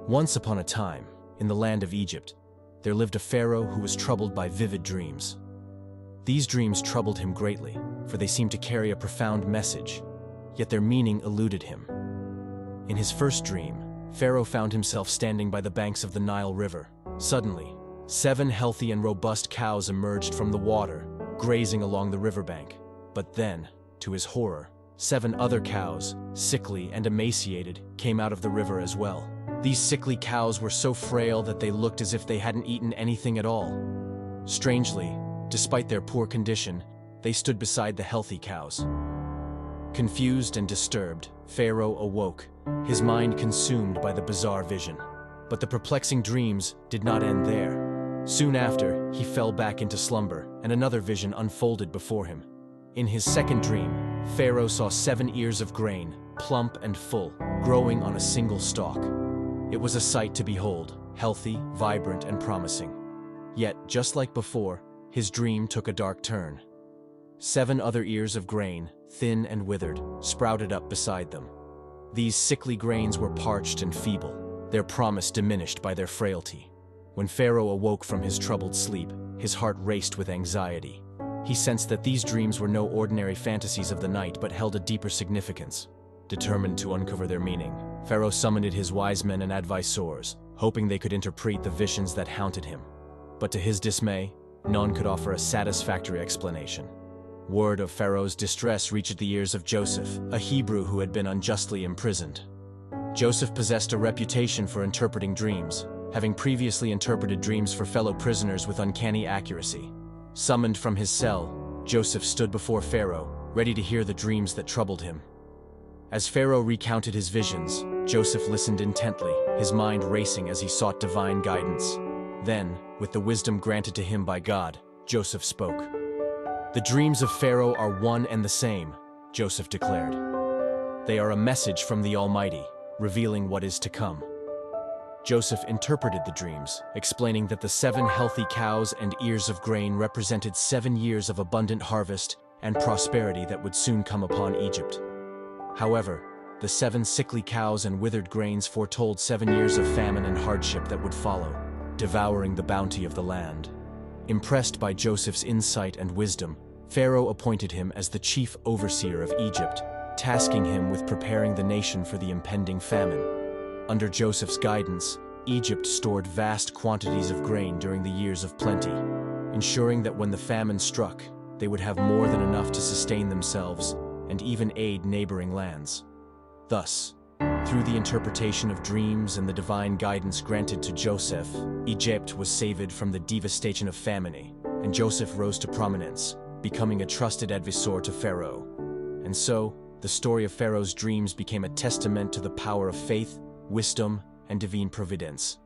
Once upon a time, in the land of Egypt, there lived a pharaoh who was troubled by vivid dreams. These dreams troubled him greatly, for they seemed to carry a profound message, yet their meaning eluded him. In his first dream, Pharaoh found himself standing by the banks of the Nile River. Suddenly, 7 healthy and robust cows emerged from the water, grazing along the riverbank. But then, to his horror, 7 other cows, sickly and emaciated, came out of the river as well. These sickly cows were so frail that they looked as if they hadn't eaten anything at all. Strangely, despite their poor condition, they stood beside the healthy cows. Confused and disturbed, Pharaoh awoke, his mind consumed by the bizarre vision. But the perplexing dreams did not end there. Soon after, he fell back into slumber, and another vision unfolded before him. In his second dream, Pharaoh saw 7 ears of grain, plump and full, growing on a single stalk. It was a sight to behold, healthy, vibrant, and promising. Yet, just like before, his dream took a dark turn. 7 other ears of grain, thin and withered, sprouted up beside them. These sickly grains were parched and feeble, their promise diminished by their frailty. When Pharaoh awoke from his troubled sleep, his heart raced with anxiety. He sensed that these dreams were no ordinary fantasies of the night but held a deeper significance. Determined to uncover their meaning, Pharaoh summoned his wise men and advisors, hoping they could interpret the visions that haunted him. But to his dismay, none could offer a satisfactory explanation. Word of Pharaoh's distress reached the ears of Joseph, a Hebrew who had been unjustly imprisoned. Joseph possessed a reputation for interpreting dreams, having previously interpreted dreams for fellow prisoners with uncanny accuracy. Summoned from his cell, Joseph stood before Pharaoh, ready to hear the dreams that troubled him. As Pharaoh recounted his visions, Joseph listened intently, his mind racing as he sought divine guidance. Then, with the wisdom granted to him by God, Joseph spoke. "The dreams of Pharaoh are one and the same," Joseph declared. "They are a message from the Almighty, revealing what is to come." Joseph interpreted the dreams, explaining that the 7 healthy cows and ears of grain represented 7 years of abundant harvest and prosperity that would soon come upon Egypt. However, the 7 sickly cows and withered grains foretold 7 years of famine and hardship that would follow, devouring the bounty of the land. Impressed by Joseph's insight and wisdom, Pharaoh appointed him as the chief overseer of Egypt, tasking him with preparing the nation for the impending famine. Under Joseph's guidance, Egypt stored vast quantities of grain during the years of plenty, ensuring that when the famine struck, they would have more than enough to sustain themselves and even aid neighboring lands. Thus, through the interpretation of dreams and the divine guidance granted to Joseph, Egypt was saved from the devastation of famine, and Joseph rose to prominence, becoming a trusted advisor to Pharaoh. And so, the story of Pharaoh's dreams became a testament to the power of faith, wisdom, and divine providence.